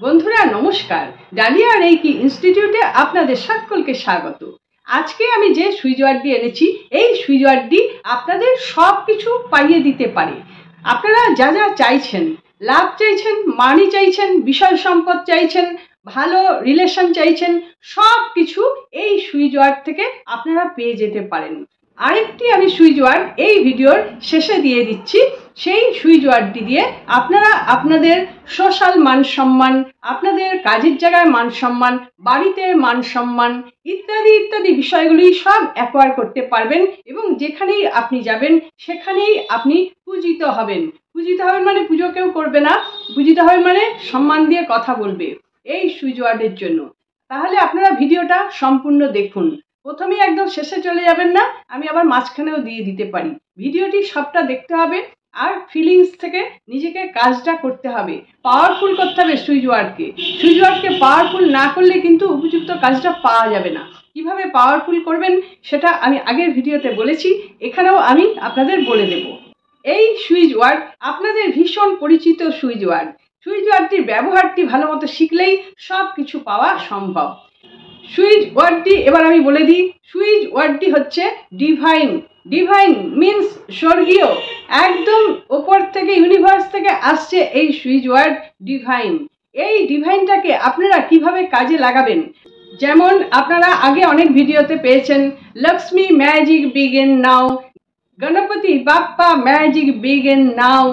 বন্ধুরা নমস্কার, dahlia reiki ইনস্টিটিউটে আপনাদের সকলকে স্বাগত। আজকে আমি যে সুইচ ওয়ার্ডটি এনেছি, এই সুইচ ওয়ার্ডটি আপনাদের সব কিছু পাইয়ে দিতে পারে। আপনারা যা যা চাইছেন, লাভ চাইছেন, মানি চাইছেন, বিষয় সম্পদ চাইছেন, ভালো রিলেশন চাইছেন, সব কিছু এই সুইচ ওয়ার্ড থেকে আপনারা পেয়ে যেতে পারেন। আরেকটি আমি সুইচ ওয়ার্ড এই ভিডিওর শেষে দিয়ে দিচ্ছি। সেই সুইচ ওয়ার্ডটি দিয়ে আপনারা আপনাদের সোশ্যাল মান সম্মান, আপনাদের কাজের জায়গায় মান সম্মান, বাড়িতে মান সম্মান ইত্যাদি ইত্যাদি বিষয়গুলি সব অ্যাকোয়ার করতে পারবেন এবং যেখানেই আপনি যাবেন সেখানেই আপনি পূজিত হবেন। পূজিত হবেন মানে পুজো কেউ করবে না, পূজিত হবেন মানে সম্মান দিয়ে কথা বলবে এই সুইচ ওয়ার্ডের জন্য। তাহলে আপনারা ভিডিওটা সম্পূর্ণ দেখুন, প্রথমেই একদম শেষে চলে যাবেন না, আমি আবার মাঝখানেও দিয়ে দিতে পারি। ভিডিওটি সবটা দেখতে হবে আর ফিলিংস থেকে নিজেকে কাজটা করতে হবে, পাওয়ারফুল করতে হবে সুইচ ওয়ার্ডকে। সুইচ ওয়ার্ডকে পাওয়ারফুল না করলে কিন্তু উপযুক্ত কাজটা পাওয়া যাবে না। কিভাবে পাওয়ারফুল করবেন সেটা আমি আগের ভিডিওতে বলেছি, এখানেও আমি আপনাদের বলে দেব। এই সুইচ ওয়ার্ড আপনাদের ভীষণ পরিচিত সুইচ ওয়ার্ড। সুইচ ওয়ার্ডটির ব্যবহারটি ভালো মতো শিখলেই সব কিছু পাওয়া সম্ভব। সুইচ ওয়ার্ডটি এবার আমি বলে দিই। সুইচ ওয়ার্ডটি হচ্ছে ডিভাইন। ডিভাইন মিন্স স্বর্গীয়, একদম ওপর থেকে ইউনিভার্স থেকে আসছে এই সুইচ ওয়ার্ড ডিভাইন। এই ডিভাইনটাকে আপনারা কিভাবে কাজে লাগাবেন, যেমন আপনারা আগে অনেক ভিডিওতে পেয়েছেন, Lakshmi magic begin now, Ganapati Bappa magic begin now,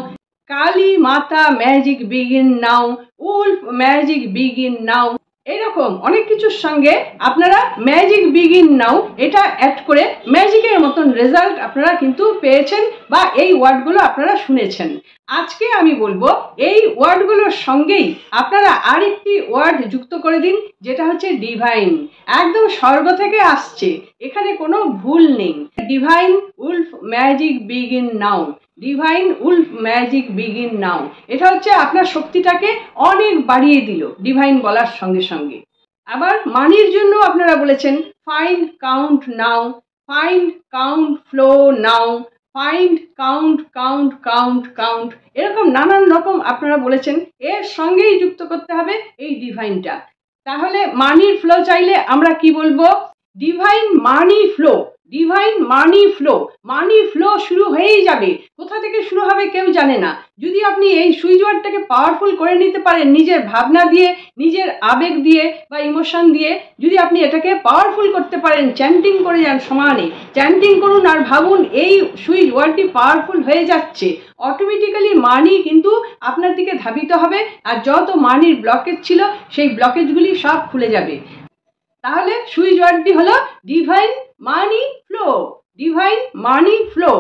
Kali Mata magic begin now, wolf magic begin now, এরকম অনেক কিছুর সঙ্গে আপনারা ম্যাজিক বিগিন নাও এটা অ্যাড করে ম্যাজিকের মতন রেজাল্ট আপনারা কিন্তু পেয়েছেন বা এই ওয়ার্ডগুলো আপনারা শুনেছেন। আজকে আমি বলবো এই ওয়ার্ডগুলোর সঙ্গেই আপনারা আরেকটি ওয়ার্ড যুক্ত করে দিন, যেটা হচ্ছে ডিভাইন। একদম স্বর্গ থেকে আসছে, এখানে কোনো ভুল নেই। ডিভাইন উলফ ম্যাজিক বিগিন নাও, ডিভাইন উলফ ম্যাজিক বিগিন নাও, এটা হচ্ছে আপনার শক্তিটাকে অনেক বাড়িয়ে দিল ডিভাইন বলার সঙ্গে সঙ্গে। আবার মানির জন্য আপনারা বলেছেন find count now, find count flow now, find count count count count, এরকম নানান রকম আপনারা বলেছেন। এর সঙ্গেই যুক্ত করতে হবে এই ডিভাইনটা। তাহলে মানির ফ্লো চাইলে আমরা কি বলবো? ডিভাইন মানি ফ্লো, ডিভাইন মানি ফ্লো। মানি ফ্লো শুরু হয়েই যাবে, কোথা থেকে শুরু হবে কেউ জানে না। যদি আপনি এই সুইচ ওয়ার্ডটাকে পাওয়ারফুল করে নিতে পারেন নিজের ভাবনা দিয়ে, নিজের আবেগ দিয়ে বা ইমোশন দিয়ে, যদি আপনি এটাকে পাওয়ারফুল করতে পারেন, চ্যান্টিং করে যান, সমানে চ্যান্টিং করুন আর ভাবুন এই সুইচ ওয়ার্ডটি পাওয়ারফুল হয়ে যাচ্ছে, অটোমেটিক্যালি মানি কিন্তু আপনার দিকে ধাবিত হবে আর যত মানির ব্লকেজ ছিল সেই ব্লকেজগুলি সব খুলে যাবে। তাহলে সুইচ ওয়ার্ডটি হলো ডিভাইন মানি ফ্লো, ডিভাইন মানি ফ্লো।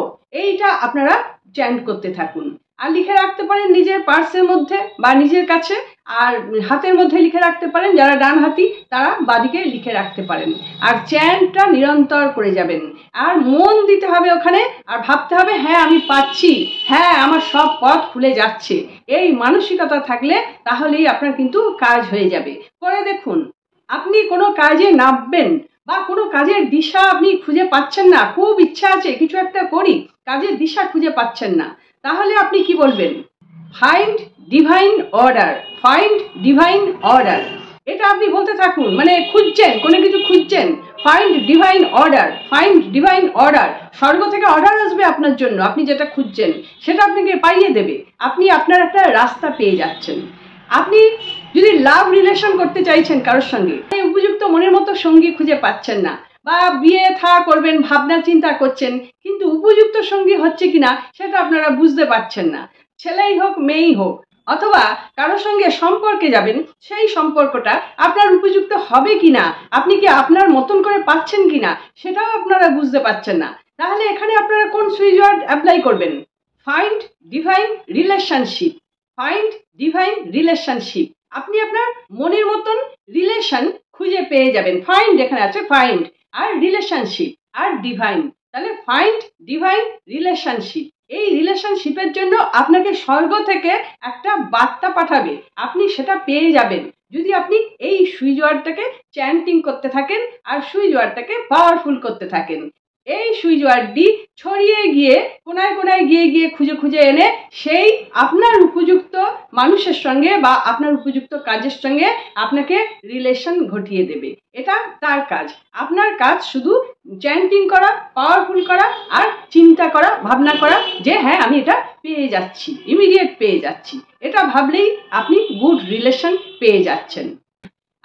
এইটা আপনারা চ্যান্ট করতে থাকুন আর লিখে রাখতে পারেন নিজের পার্সের মধ্যে বা নিজের কাছে, আর হাতের মধ্যে লিখে রাখতে পারেন, যারা ডান হাতি তারা বাদিকে লিখে রাখতে পারেন। আর চ্যান্টটা নিরন্তর করে যাবেন আর মন দিতে হবে ওখানে, আর ভাবতে হবে হ্যাঁ আমি পাচ্ছি, হ্যাঁ আমার সব পথ খুলে যাচ্ছে। এই মানসিকতা থাকলে তাহলেই আপনার কিন্তু কাজ হয়ে যাবে। করে দেখুন, আপনি কোনো কাজে নামবেন বা কোনো কাজের দিশা আপনি খুঁজে পাচ্ছেন না, খুব ইচ্ছা আছে কিছু একটা করি, কাজের দিশা খুঁজে পাচ্ছেন না, তাহলে আপনি কি বলবেন? Find divine order, find divine order. এটা আপনি বলতে থাকুন, মানে খুঁজছেন, কোনো কিছু খুঁজছেন, find divine order, find divine order. স্বর্গ থেকে অর্ডার আসবে আপনার জন্য, আপনি যেটা খুঁজছেন সেটা আপনাকে পাইয়ে দেবে। আপনি আপনার একটা রাস্তা পেয়ে যাচ্ছেন। আপনি যদি লাভ রিলেশন করতে চাইছেন কারোর সঙ্গে, উপযুক্ত মনের মতো সঙ্গী খুঁজে পাচ্ছেন না, বা বিয়ে থা করবেন ভাবনা চিন্তা করছেন কিন্তু উপযুক্ত সঙ্গী হচ্ছে কিনা সেটা আপনারা বুঝতে পারছেন না, ছেলেই হোক মেয়েই হোক, অথবা কারোর সঙ্গে সম্পর্কে যাবেন, সেই সম্পর্কটা আপনার উপযুক্ত হবে কিনা, আপনি কি আপনার মতন করে পাচ্ছেন কিনা সেটাও আপনারা বুঝতে পারছেন না, তাহলে এখানে আপনারা কোন সুইচ ওয়ার্ড অ্যাপ্লাই করবেন? Find divine relationship, find divine relationship. আপনি আপনার মনের মতন রিলেশন খুঁজে পেয়ে যাবেন। ফাইন্ড এখানে আছে, ফাইন্ড আর রিলেশনশিপ আর ডিভাইন, তাহলে ফাইন্ড ডিভাইন রিলেশনশিপ। এই রিলেশনশিপের জন্য আপনাকে স্বর্গ থেকে একটা বার্তা পাঠাবে, আপনি সেটা পেয়ে যাবেন যদি আপনি এই সুইচ ওয়ার্ডটাকে চ্যান্টিং করতে থাকেন আর সুইচ ওয়ার্ডটাকে পাওয়ারফুল করতে থাকেন। এই সুইচ ওয়ার্ডটি ছড়িয়ে গিয়ে কোনায় কোনায় গিয়ে গিয়ে খুঁজে খুঁজে এনে সেই আপনার উপযুক্ত মানুষের সঙ্গে বা আপনার উপযুক্ত কাজের সঙ্গে আপনাকে রিলেশন ঘটিয়ে দেবে। এটা তার কাজ। আপনার কাজ শুধু চ্যান্টিং করা, পাওয়ারফুল করা আর চিন্তা করা, ভাবনা করা যে হ্যাঁ আমি এটা পেয়ে যাচ্ছি, ইমিডিয়েট পেয়ে যাচ্ছি। এটা ভাবলেই আপনি গুড রিলেশন পেয়ে যাচ্ছেন।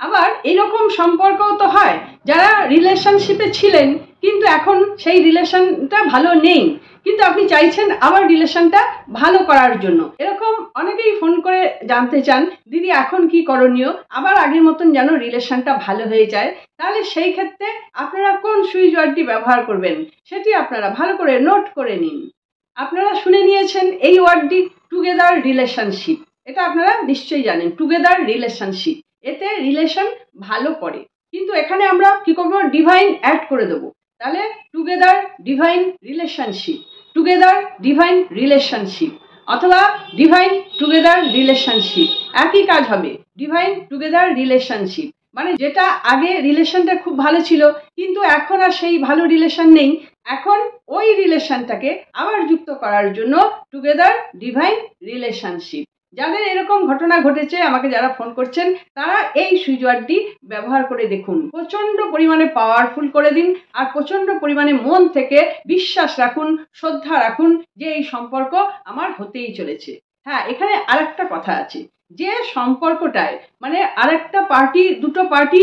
আবার এরকম সম্পর্কও তো হয় যারা রিলেশনশিপে ছিলেন কিন্তু এখন সেই রিলেশনটা ভালো নেই, কিন্তু আপনি চাইছেন আবার রিলেশনটা ভালো করার জন্য। এরকম অনেকেই ফোন করে জানতে চান দিদি এখন কি করণীয়, আবার আগের মতন যেন রিলেশনটা ভালো হয়ে যায়। তাহলে সেই ক্ষেত্রে আপনারা কোন সুইচ ওয়ার্ডটি ব্যবহার করবেন সেটি আপনারা ভালো করে নোট করে নিন। আপনারা শুনে নিয়েছেন এই ওয়ার্ডটি টুগেদার রিলেশনশিপ। এটা আপনারা নিশ্চয়ই জানেন, টুগেদার রিলেশনশিপ, এতে রিলেশন ভালো করে। কিন্তু এখানে আমরা কি করব, ডিভাইন অ্যাড করে দেবো। তাহলে together divine relationship, together divine relationship অথবা ডিভাইন টুগেদার রিলেশনশিপ, একই কাজ হবে। ডিভাইন টুগেদার রিলেশনশিপ মানে যেটা আগে রিলেশনটা খুব ভালো ছিল কিন্তু এখন আর সেই ভালো রিলেশন নেই, এখন ওই রিলেশনটাকে আবার যুক্ত করার জন্য টুগেদার ডিভাইন রিলেশনশিপ। যাদের এরকম ঘটনা ঘটেছে আমাকে যারা ফোন করছেন তারা এই সুইচ ওয়ার্ডটি ব্যবহার করে দেখুন, প্রচন্ড পরিমাণে পাওয়ারফুল করে দিন আর প্রচন্ড পরিমাণে মন থেকে বিশ্বাস রাখুন, শ্রদ্ধা রাখুন যে এই সম্পর্ক আমার হতেই চলেছে। হ্যাঁ, এখানে আরেকটা কথা আছে, যে সম্পর্কটায় মানে আরেকটা পার্টি, দুটো পার্টি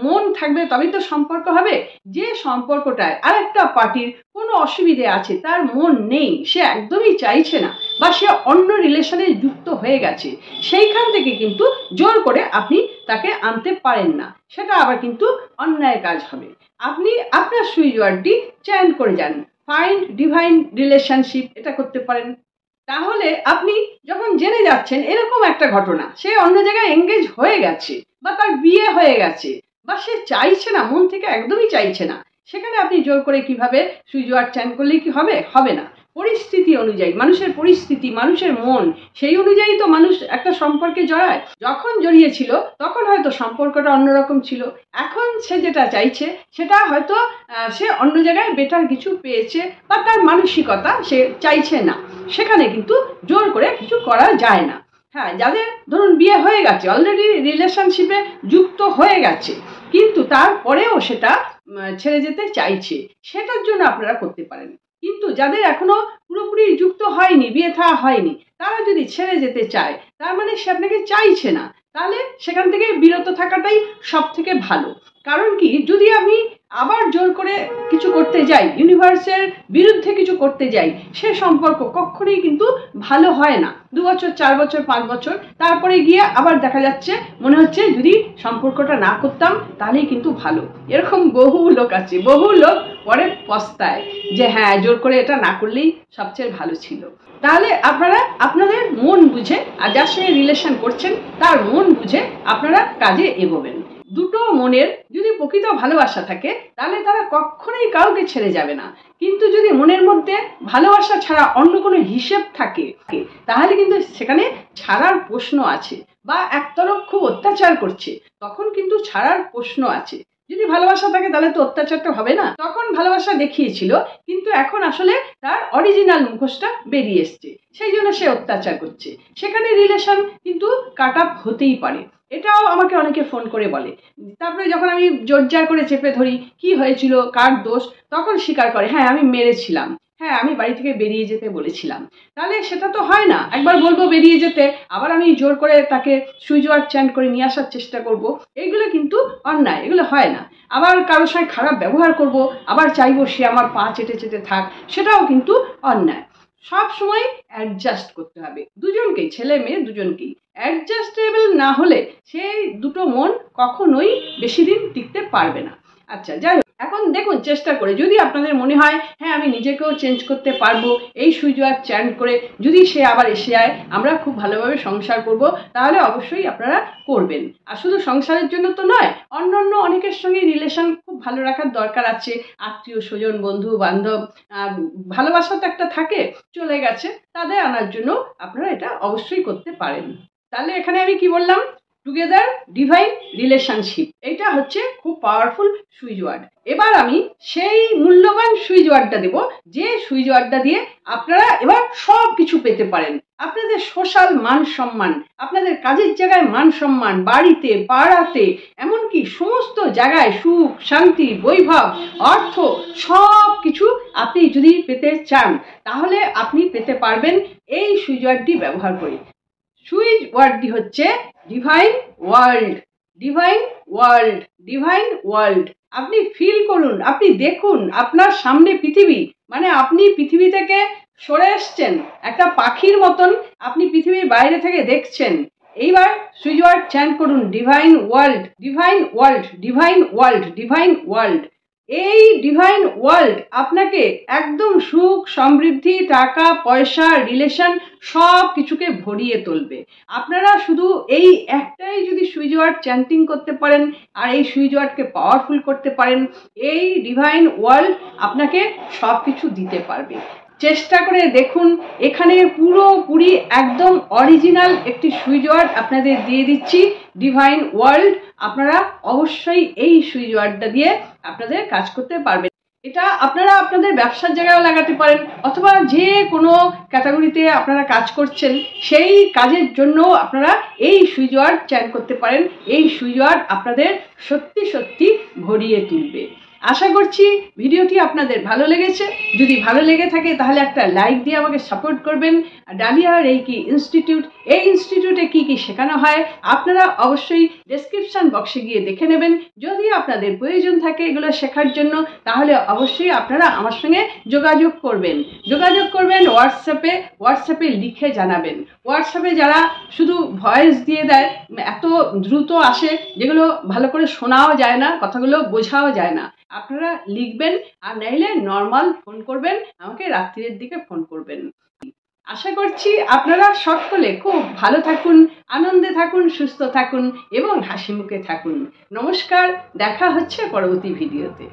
মন থাকবে তবেই তো সম্পর্ক হবে। যে সম্পর্কটায় আরেকটা পার্টির কোনো অসুবিধে আছে, তার মন নেই, সে একদমই চাইছে না বা সে অন্য রিলেশনে যুক্ত হয়ে গেছে, সেইখান থেকে কিন্তু জোর করে আপনি তাকে আনতে পারেন না, সেটা আবার কিন্তু অন্যায় কাজ হবে। আপনি আপনার সুইচ ওয়ার্ডটি চেঞ্জ করে যান, ফাইন্ড ডিভাইন রিলেশনশিপ, এটা করতে পারেন। তাহলে আপনি যখন জেনে যাচ্ছেন এরকম একটা ঘটনা, সে অন্য জায়গায় এঙ্গেজ হয়ে গেছে বা তার বিয়ে হয়ে গেছে বা সে চাইছে না, মন থেকে একদমই চাইছে না, সেখানে আপনি জোর করে কিভাবে সুইচ ওয়ার্ড চেঞ্জ করলে কি হবে? হবে না। পরিস্থিতি অনুযায়ী, মানুষের পরিস্থিতি, মানুষের মন, সেই অনুযায়ী তো মানুষ একটা সম্পর্কে জড়ায়। যখন জড়িয়েছিল তখন হয়তো সম্পর্কটা অন্যরকম ছিল, এখন সে যেটা চাইছে সেটা হয়তো সে অন্য জায়গায় বেটার কিছু পেয়েছে বা তার মানসিকতা সে চাইছে না, সেখানে কিন্তু জোর করে কিছু করা যায় না। হ্যাঁ, যাদের ধরুন বিয়ে হয়ে গেছে, অলরেডি রিলেশনশিপে যুক্ত হয়ে গেছে কিন্তু তারপরেও সেটা ছেড়ে যেতে চাইছে, সেটার জন্য আপনারা করতে পারেন। কিন্তু যাদের এখনো পুরোপুরি যুক্ত হয়নি, বিয়ে থা হয়নি, তারা যদি ছেড়ে যেতে চায় তার মানে সে আপনাকে চাইছে না, তাহলে সেখান থেকে বিরত থাকাটাই সব থেকে ভালো। কারণ কি, যদি আমি আবার জোর করে কিছু করতে যাই, ইউনিভার্সের বিরুদ্ধে কিছু করতে যাই, সে সম্পর্ক কখনোই কিন্তু ভালো হয় না। 2 বছর, 4 বছর, 5 বছর, তারপরে গিয়ে আবার দেখা যাচ্ছে মনে হচ্ছে যদি সম্পর্কটা না করতাম তাহলেই কিন্তু ভালো। এরকম বহু লোক আছে, বহু লোক পরে পস্তায় যে হ্যাঁ জোর করে এটা না করলেই সবচেয়ে ভালো ছিল। তাহলে আপনারা আপনাদের মন বুঝে আর যার সঙ্গে রিলেশন করছেন তার মন বুঝে আপনারা কাজে এগোবেন। দুটো মনের যদি প্রকৃত ভালোবাসা থাকে তাহলে তারা কখনোই কাউকে ছেড়ে যাবে না। কিন্তু যদি মনের মধ্যে ভালোবাসা ছাড়া অন্য কোনো হিসেব থাকে তাহলে কিন্তু সেখানে ছাড়ার প্রশ্ন আছে, বা একতরফ খুব অত্যাচার করছে তখন কিন্তু ছাড়ার প্রশ্ন আছে। যদি ভালোবাসা থাকে তাহলে তো অত্যাচারটা হবে না। তখন ভালোবাসা দেখিয়েছিল কিন্তু এখন আসলে তার অরিজিনাল মুখোশটা বেরিয়ে এসছে, সেই জন্য সে অত্যাচার করছে, সেখানে রিলেশন কিন্তু কাট আপ হতেই পারে। এটাও আমাকে অনেকে ফোন করে বলে। তারপরে যখন আমি জোরজার করে চেপে ধরি কি হয়েছিল, কার দোষ, তখন স্বীকার করে হ্যাঁ আমি মেরেছিলাম, হ্যাঁ আমি বাড়ি থেকে বেরিয়ে যেতে বলেছিলাম। তাহলে সেটা তো হয় না, একবার বলবো বেরিয়ে যেতে, আবার আমি জোর করে তাকে সুইচ ওয়ার্ড চেঞ্জ করে নিয়ে আসার চেষ্টা করব, এগুলো কিন্তু অন্যায়, এগুলো হয় না। আবার কারোর সঙ্গে খারাপ ব্যবহার করব, আবার চাইবো সে আমার পা চেটে চেটে থাক, সেটাও কিন্তু অন্যায়। সব সময় অ্যাডজাস্ট করতে হবে দুজনকেই, ছেলে মেয়ে দুজনকেই। অ্যাডজাস্টেবল না হলে সেই দুটো মন কখনোই বেশি দিন টিকতে পারবে না। আচ্ছা, যাই হোক, এখন দেখুন চেষ্টা করে যদি আপনাদের মনে হয় হ্যাঁ আমি নিজেকেও চেঞ্জ করতে পারবো এই সুইচ ওয়ার্ড চেঞ্জ করে, যদি সে আবার এসে যায় আমরা খুব ভালোভাবে সংসার করব, তাহলে অবশ্যই আপনারা করবেন। আর শুধু সংসারের জন্য তো নয়, অন্য অন্য অনেকের সঙ্গে রিলেশন খুব ভালো রাখার দরকার আছে, আত্মীয় স্বজন, বন্ধু বান্ধব, ভালোবাসা তো একটা থাকে, চলে গেছে, তাদের আনার জন্য আপনারা এটা অবশ্যই করতে পারেন। তাহলে এখানে আমি কি বললাম, টুগেদার ডিভাইন রিলেশনশিপ। এটা হচ্ছে খুব পাওয়ারফুল সুইচ ওয়ার্ড। এবার আমি সেই মূল্যবান সুইচ ওয়ার্ডটা দেব, যে সুইচ ওয়ার্ডটা দিয়ে আপনারা এবার সব কিছু পেতে পারেন। আপনাদের সোশ্যাল মান সম্মান, আপনাদের কাজের জায়গায় মান সম্মান, বাড়িতে পাড়াতে, এমনকি সমস্ত জায়গায় সুখ শান্তি বৈভব অর্থ সব কিছু আপনি যদি পেতে চান, তাহলে আপনি পেতে পারবেন এই সুইচ ওয়ার্ডটি ব্যবহার করে। সুইচ ওয়ার্ডটি হচ্ছে divine world. Divine world, divine world. আপনি ফিল করুন, আপনি দেখুন আপনার সামনে পৃথিবী, মানে আপনি পৃথিবী থেকে সরে এসছেন একটা পাখির মতন, আপনি পৃথিবীর বাইরে থেকে দেখছেন। এইবার সুইচ ওয়ার্ড চ্যান্ট করুন, divine world, divine world, divine world, divine world. এই ডিভাইন ওয়ার্ল্ড আপনাকে একদম সুখ সমৃদ্ধি টাকা পয়সা রিলেশন সব কিছুকে ভরিয়ে তুলবে। আপনারা শুধু এই একটাই যদি সুইচ ওয়ার্ড চ্যান্টিং করতে পারেন আর এই সুইচ ওয়ার্ডকে পাওয়ারফুল করতে পারেন, এই ডিভাইন ওয়ার্ল্ড আপনাকে সব কিছু দিতে পারবে। চেষ্টা করে দেখুন, এখানে পুরোপুরি একদম অরিজিনাল একটি সুইচ ওয়ার্ড আপনাদের দিয়ে দিচ্ছি, ডিভাইন ওয়ার্ল্ড। আপনারা অবশ্যই এই সুইচ ওয়ার্ডটা দিয়ে আপনাদের কাজ করতে পারবেন। এটা আপনারা আপনাদের ব্যবসার জায়গায়ও লাগাতে পারেন, অথবা যে কোনো ক্যাটাগরিতে আপনারা কাজ করছেন সেই কাজের জন্য আপনারা এই সুইচ ওয়ার্ড চ্যান্ট করতে পারেন। এই সুইচ ওয়ার্ড আপনাদের সত্যি সত্যি ভরিয়ে তুলবে। আশা করছি ভিডিওটি আপনাদের ভালো লেগেছে। যদি ভালো লেগে থাকে তাহলে একটা লাইক দিয়ে আমাকে সাপোর্ট করবেন। ডালিয়া রেইকি ইনস্টিটিউট, এই ইনস্টিটিউটে কি কি শেখানো হয় আপনারা অবশ্যই ডেসক্রিপশন বক্সে গিয়ে দেখে নেবেন। যদি আপনাদের প্রয়োজন থাকে এগুলো শেখার জন্য, তাহলে অবশ্যই আপনারা আমার সঙ্গে যোগাযোগ করবেন। হোয়াটসঅ্যাপে লিখে জানাবেন। হোয়াটসঅ্যাপে যারা শুধু ভয়েস দিয়ে দেয়, এত দ্রুত আসে যেগুলো ভালো করে শোনাও যায় না, কথাগুলো বোঝাও যায় না। আপনারা লিখবেন, আর নাইলে নর্মাল ফোন করবেন, আমাকে রাত্রির দিকে ফোন করবেন। আশা করছি আপনারা সকলে খুব ভালো থাকুন, আনন্দে থাকুন, সুস্থ থাকুন এবং হাসি মুখে থাকুন। নমস্কার, দেখা হচ্ছে পরবর্তী ভিডিওতে।